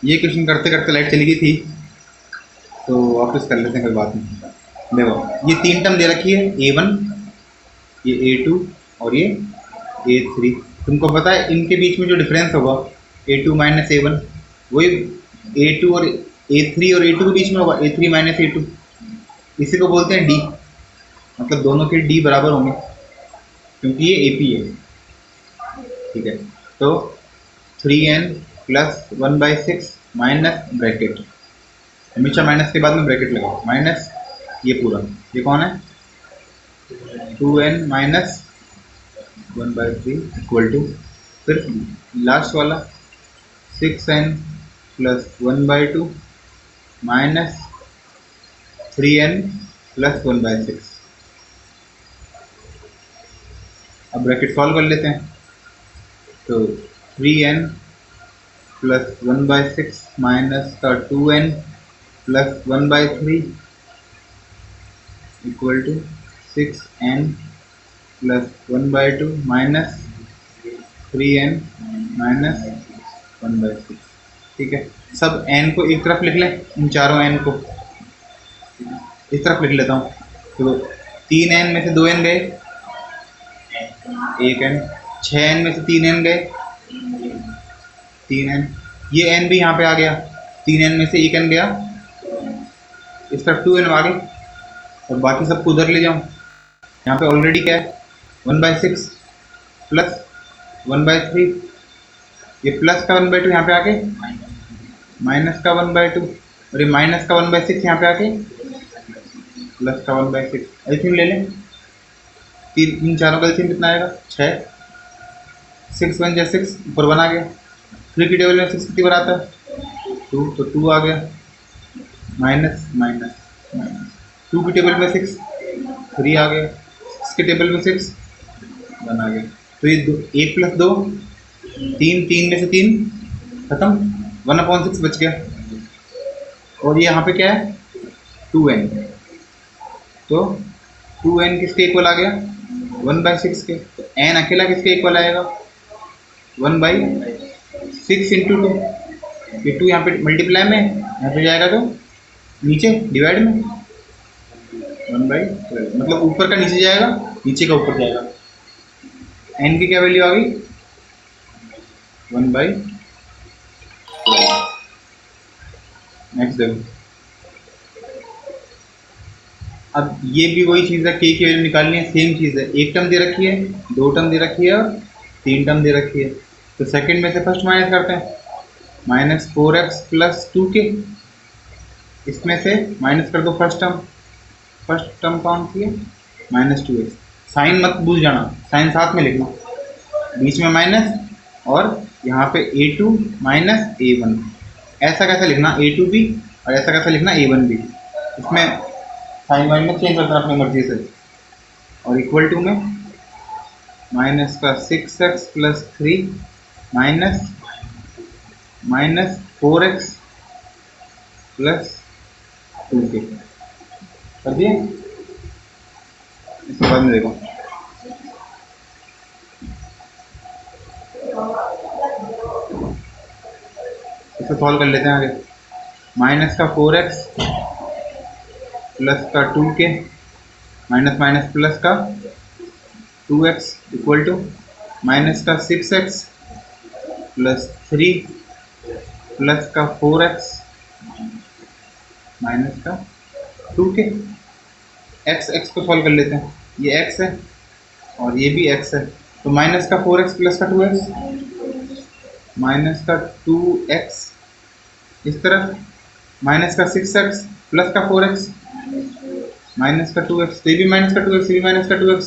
ये क्वेश्चन करते करते लाइट चली गई थी, तो वापस कर लेते हैं, कोई बात नहीं। देखो ये तीन टर्म दे रखी है, A1, ये A2 और ये A3। तुमको पता है इनके बीच में जो डिफरेंस होगा A2 माइनस A1, वही A2 और A3 और A2 के बीच में होगा A3 माइनस A2। इसी को बोलते हैं D, मतलब दोनों के D बराबर होंगे क्योंकि ये AP है। ठीक है, तो 3n प्लस 1/6 माइनस ब्रैकेट, हमेशा माइनस के बाद में ब्रैकेट लगाओ, माइनस ये पूरा, ये कौन है 2n माइनस 1/3 इक्वल टू, फिर लास्ट वाला 6n plus 1/2 minus 3n plus 1/6। अब ब्रैकेट सॉल्व कर लेते हैं, तो 3n प्लस 1/6 माइनस का 2n plus 1/3 equal to 6n plus 1/2 minus 3n minus 1/6। ठीक है, सब n को एक तरफ लिख लें, इन चारों n को इस तरफ लिख लेता हूँ। तो 3n में से 2n गए, 1n, 6n में से 3n गए, 3n, ये n भी यहाँ पे आ गया, 3n में से 1n गया, इस तरफ 2n आ गए, और बाकी सबको उधर ले जाऊँ। यहाँ पे ऑलरेडी क्या है 1/6 प्लस 1/3, ये प्लस का 1/2 यहाँ पे आके माइनस का 1/2, और ये माइनस का 1/6 यहाँ पे आके प्लस का 1/6। एलसीएम ले लें, इन चारों का एलसीएम कितना आएगा 6, 6 1 जा 6, ऊपर 1 आ गया, 3 की टेबल में 6 कितनी बार आता है 2, तो 2 आ गया, माइनस माइनस माइनस 2 की टेबल में 6, 3 आ गया, 6 की टेबल में 6, 1 आ गया। तो ये 1 प्लस 2 3, 3 में से 3 खत्म, 1/6 बच गया। और ये यहाँ पे क्या है 2n, तो 2n किसके इक्वल आ गया 1/6 के, तो n अकेला किसके इक्वल आएगा 1/6 इंटू 2, ये 2 यहाँ पे मल्टीप्लाई में, यहाँ पे जाएगा तो नीचे डिवाइड में 1/12, मतलब ऊपर का नीचे जाएगा, नीचे का ऊपर जाएगा। n की क्या वैल्यू आ गई 1/12। नेक्स्ट देखो, अब ये भी वही चीज़ है, k की वैल्यू निकालनी है, सेम चीज़ है, एक टर्म दे रखी है, दो टर्म दे रखी है और तीन टर्म दे रखी है। तो सेकंड में से फर्स्ट माइनस करते हैं, माइनस 4x प्लस 2k, इसमें से माइनस कर दो फर्स्ट टर्म कौन सी है -2x। साइन मत भूल जाना, साइन साथ में लिखना, बीच में माइनस, और यहाँ पे A2 माइनस A1, ऐसा कैसे लिखना A2 भी, और ऐसा कैसे लिखना A1 भी, इसमें साइन वाइन में चेंज करना अपनी मर्जी से। और इक्वल टू में माइनस का 6x plus 3 minus 4x plus 2k कर दिए। इसके बाद में देखो, इसे सॉल्व कर लेते हैं आगे, माइनस का 4x प्लस का 2k माइनस माइनस प्लस का 2x इक्वल टू माइनस का 6x प्लस 3 प्लस का 4x माइनस का 2k। x को सॉल्व कर लेते हैं, ये x है और ये भी x है, तो माइनस का 4x प्लस का 2x, माइनस का 2x इस तरफ, माइनस का 6x प्लस का 4x माइनस का 2x, तो ये भी माइनस का 2x, ये भी माइनस का 2x,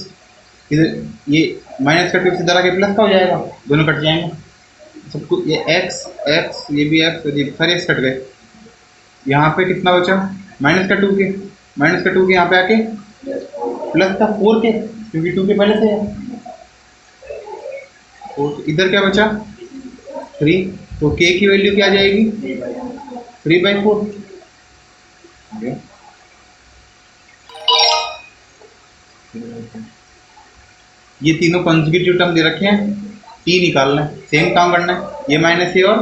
इधर ये माइनस का 2x इधर आके प्लस का हो जाएगा, दोनों कट जाएंगे सबको, ये x ये भी x, और ये सारे x कट गए। यहाँ पे कितना बचा माइनस का 2k, माइनस का 2k यहाँ पे आके प्लस का 4k, क्योंकि 2k पहले से है, और इधर क्या बचा 3, तो k की वैल्यू क्या आ जाएगी 3/4। ये तीनों कंसेक्यूटिव टर्म दे रखे हैं, t निकालना है, सेम काम करना है, ये माइनस ये और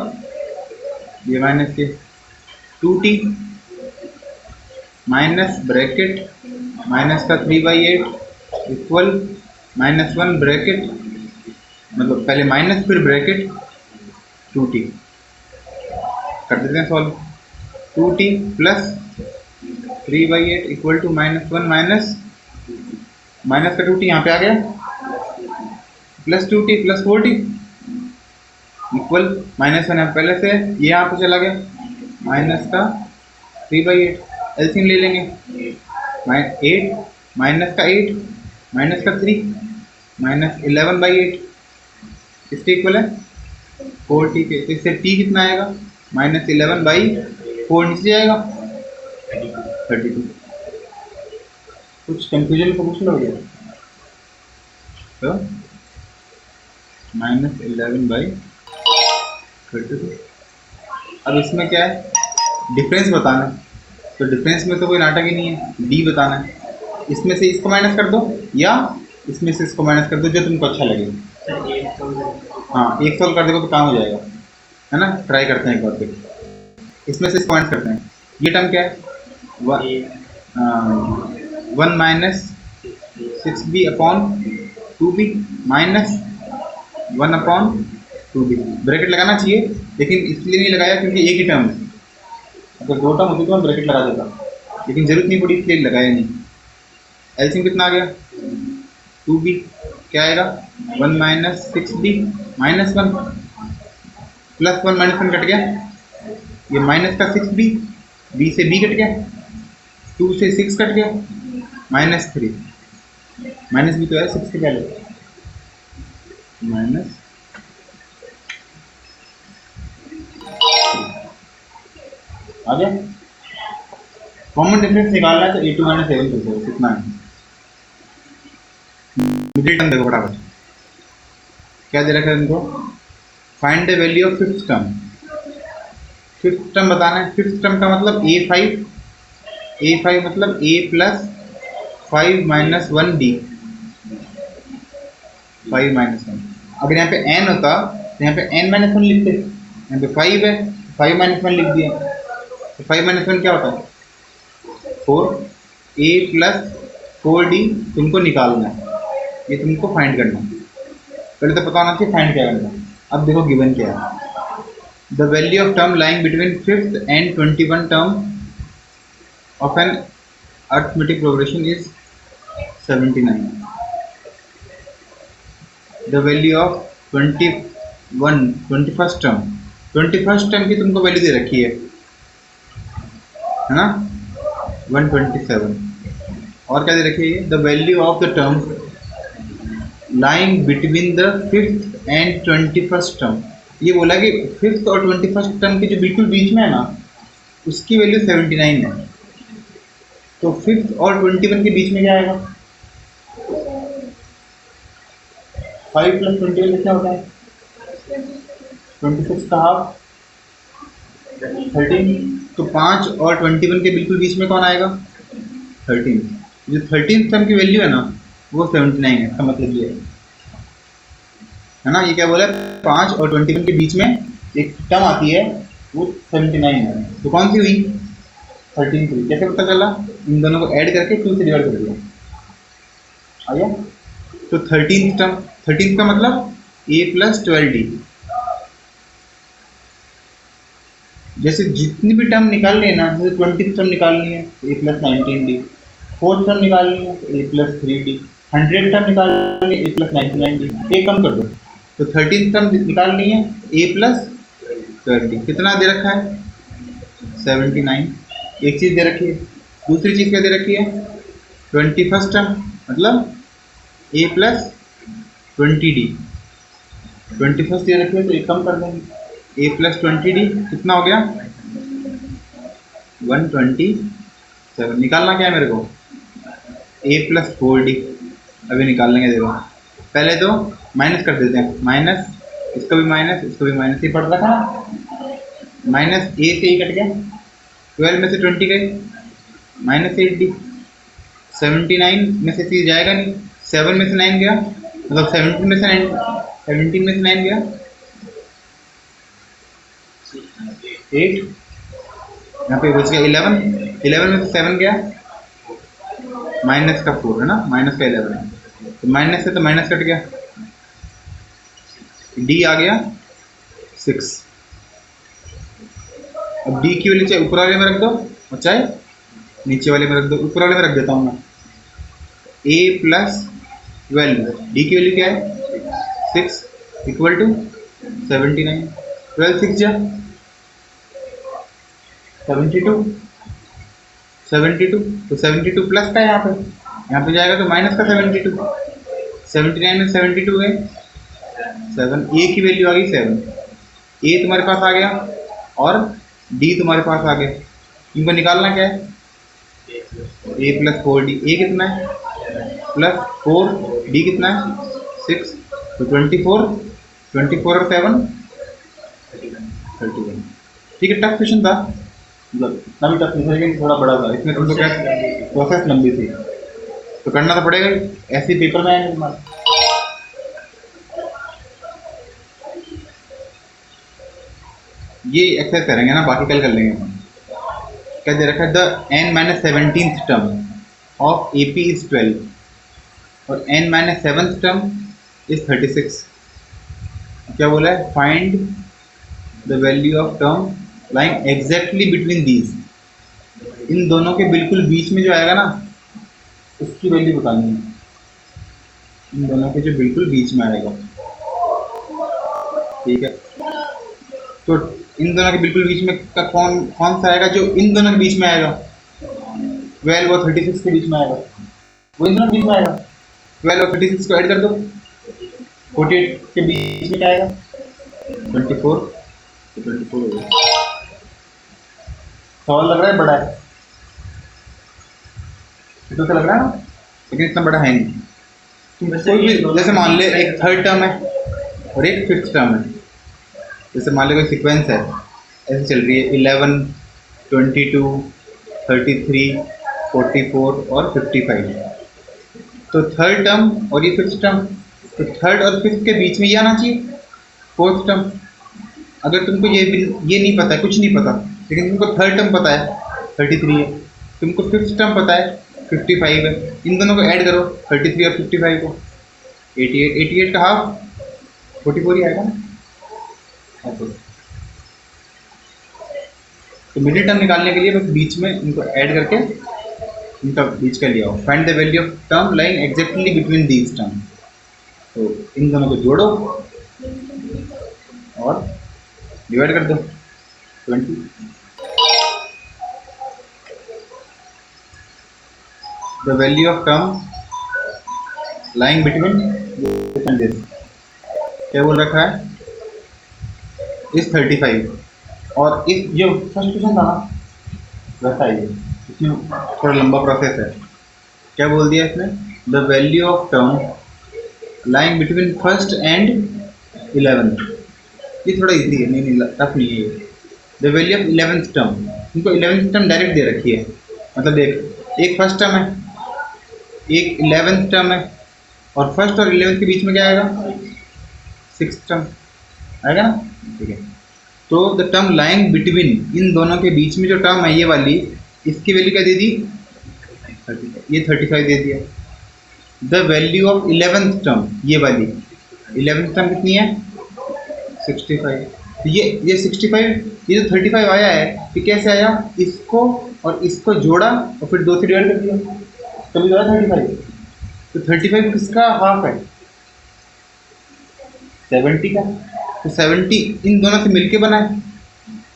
ये माइनस ये 2t माइनस ब्रैकेट माइनस का 3/8 इक्वल -1 ब्रैकेट, मतलब पहले माइनस फिर ब्रैकेट 2t। कर देते हैं solve. 2t plus 3/8 equal to -1 minus का 2t यहाँ पे आ गया, plus 2t plus 4t equal -1 यहाँ पहले से ये यहाँ पे चला गया, माइनस का 3/8 एलसीएम ले लेंगे। 8 माइनस का 8 माइनस का 3 माइनस 11/8 इसके इक्वल है 4t के। तो इससे t कितना आएगा, -11/4 नीचे जाएगा 32। कुछ कंफ्यूजन को पूछ लो भैया। तो -11/32। अब इसमें क्या है, डिफरेंस बताना है। तो डिफरेंस में तो कोई नाटक ही नहीं है, डी बताना है। इसमें से इसको माइनस कर दो या इसमें से इसको माइनस कर दो, जो तुमको अच्छा लगे। हाँ, एक सॉल्व कर देखो तो काम हो जाएगा, है ना। ट्राई करते हैं एक बार फिर। इसमें से इसको माइनस करते हैं। ये टर्म क्या है, 1 minus 6b upon 2b minus 1 upon 2b। Bracket लगाना चाहिए, लेकिन इसलिए नहीं लगाया क्योंकि एक ही टर्म है। अगर 2 टर्म होती तो मैं ब्रैकेट लगा देता, लेकिन जरूरत नहीं पड़ी इसलिए लगाया नहीं। एलसीएम कितना आ गया, 2b क्या आएगा, 1 minus 6b minus 1 plus 1 minus 1 cut गया, ये माइनस का 6b, b से b कट गया, 2 से 6 कट गया, -3 माइनस भी तो है 6 के पहले, माइनस आ गया। कॉमन डिफरेंस निकालना है तो a2 माइनस a1 कर दो, कितना है। मिडिल टर्म देखो फटाफट, क्या दे रखा है इनको, find the value of fifth term. Fifth term बताना है। फिफ्थ टर्म का मतलब a5 मतलब a plus 5 minus 1d, 5 minus 1। अगर यहाँ पे n होता तो यहाँ पे n माइनस 1 लिखते, यहाँ पे 5 है, 5 माइनस 1 लिख दिया। तो 5 माइनस 1 क्या होता है, 4। a प्लस 4d तुमको निकालना है, ये तुमको फाइंड करना है। पहले तो पता होना चाहिए फाइंड क्या करना है। अब देखो गिवन क्या है, the value of term lying between fifth and 21 term of an arithmetic progression is 79। The value of 21st term की तुमको वैल्यू दे रखी है ना, 127। और क्या दे रखी है, the value of the term lying between the fifth and 21st term. ये बोला कि फिफ्थ और 21st टर्म के जो बिल्कुल बीच में है ना, उसकी वैल्यू 79 है। तो फिफ्थ और 21 के बीच में क्या आएगा, 5 प्लस 21 कितना होता है, 26 का हाफ 13। तो 5 और 21 के बिल्कुल बीच में कौन आएगा, 13। जो 13th टर्म की वैल्यू है ना वो 79 है। इसका मतलब ये है ना, ये क्या बोला, 5 और 21 के बीच में एक टर्म आती है वो 79 है। तो कौन सी हुई, 13 हुई। कैसे पता चला, इन दोनों को ऐड करके 2 से डिवाइड कर दिया, आ गया। तो 13th टर्म, 13th का मतलब a प्लस 12d। जैसे जितनी भी टर्म निकाल लेना, जैसे 20th टर्म निकालनी है तो a plus 19d, 4th term निकालनी है तो a plus 3d, 100th term निकालनी है a प्लस 99d। एक कम कर दो, तो 13th टर्म निकालनी है a प्लस 12d। कितना दे रखा है, 79। एक चीज़ दे रखी है, दूसरी चीज़ क्या दे रखी है, 21st टर्म मतलब a प्लस 20d। 21st दे रखी है तो एक कम कर देंगे, a प्लस 20d कितना हो गया, 127। निकालना क्या है मेरे को, a प्लस 4d। अभी निकाल लेंगे, देखो पहले तो माइनस कर देते हैं, माइनस इसका भी माइनस, इसका भी माइनस, ये पड़ रखा ना, माइनस a से ही कट गया, 12 में से 20 गए, माइनस 8d। 79 में से चीज जाएगा नहीं, 7 में से 9 गया, मतलब 17 में से 9 गया, 8, यहाँ पे बच गया 11, 11 में से 7 गया, माइनस का 4 है ना, माइनस का 11 है, तो माइनस से तो माइनस कट गया, डी आ गया 6। अब डी की वैल्यू चाहे ऊपर वाले में रख दो और चाहे नीचे वाले में रख दो। ऊपर वाले में रख देता हूँ मैं, a प्लस 12, डी की वैल्यू क्या है 6 इक्वल टू 79, 12 6 जा 72, 72 तो 72 प्लस का है यहाँ पे जाएगा तो माइनस का 72, 79 में 72 है 7, ए की वैल्यू आ गई 7, ए तुम्हारे पास आ गया और डी तुम्हारे पास आ गया। इनको निकालना क्या है, ए प्लस 4 डी, ए कितना है प्लस 4, डी कितना है 6, तो 24, 24 और 7 31। ठीक है, टफ क्वेश्चन था, मतलब इतना भी टफ नहीं था लेकिन थोड़ा बड़ा था, इसमें तुमको क्या प्रोसेस लंबी थी तो करना तो पड़ेगा, ऐसे पेपर में आएंगे तुम्हारे। ये एक्सरसाइज करेंगे ना, बाकी कल कर लेंगे हम। क्या दे रखा है, the n-17th term of AP is 12 और n-7th टर्म इज 36। क्या बोला है, find the value of term lying exactly between these, इन दोनों के बिल्कुल बीच में जो आएगा ना उसकी वैल्यू बतानी है, इन दोनों के जो बिल्कुल बीच में आएगा। ठीक है, तो इन दोनों के बिल्कुल बीच में का कौन सा आएगा, जो इन दोनों के बीच में आएगा 12 और 36 के बीच में आएगा, वो इन दोनों के बीच में आएगा। 12 और 36 को ऐड कर दो, 48 के बीच में क्या आएगा 24, तो 24 हो गया। सवाल लग रहा है बड़ा है, तो लग रहा है ना, लेकिन इतना बड़ा है नहीं। कोई भी जैसे मान ले एक थर्ड टर्म है और एक फिफ्थ टर्म है, जैसे मान लो कोई सीक्वेंस है ऐसे चल रही है 11, 22, 33, 44 और 55, तो थर्ड टर्म और ये फिफ्थ टर्म, तो थर्ड और फिफ्थ के बीच में ये आना चाहिए फोर्थ टर्म। अगर तुमको ये नहीं पता है, कुछ नहीं पता, लेकिन तुमको थर्ड टर्म पता है 33 है, तुमको फिफ्थ टर्म पता है 55 है, इन दोनों को ऐड करो 33 और 55 को 88, 88 का हाफ 44 ही आएगा ना। तो मिडिल टर्म निकालने के लिए बस बीच में इनको ऐड करके इनका बीच का लिया हो, find the value of term lying exactly between these term, तो इन दोनों को जोड़ो और डिवाइड कर दो 20। The value of term lying between this, क्या बोल रखा है इस 35, और इस जो फर्स्ट क्वेश्चन था ना वैसा ही है, इसमें थोड़ा लंबा प्रोसेस है। क्या बोल दिया इसने, the value of term lying between first and 11th, ये थोड़ा इजी है, नहीं टफ नहीं है ये। The value of 11th term, इनको 11th टर्म डायरेक्ट दे रखी है, मतलब देख एक फर्स्ट टर्म है एक 11th टर्म है, और फर्स्ट और 11th के बीच में क्या आएगा 6th टर्म आएगा ना। ठीक है, तो द टर्म लाइंग बिटवीन, इन दोनों के बीच में जो टर्म है ये वाली, इसकी वैल्यू क्या दे दी 35, ये 35 दे दिया। The value of 11th term, ये वाली 11th टर्म कितनी है 65, तो ये 65, ये जो 35 आया है ये कैसे आया, इसको और इसको जोड़ा और फिर 2 से डिवाइड कर दिया, तभी तो आया 35। तो 35 किसका हाफ है 70 का, तो 70 इन दोनों से मिलके बना है,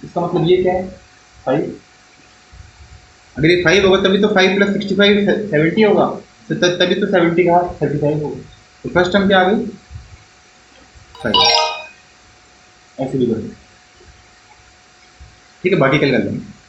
इसका मतलब ये क्या है 5। अगर ये 5 होगा तभी तो 5 प्लस 65 70 होगा, तो तभी तो 70 का 35 होगा। तो फर्स्ट टर्म क्या आ गई 5, ऐसे भी करें। ठीक है, बाकी कल कर लेंगे।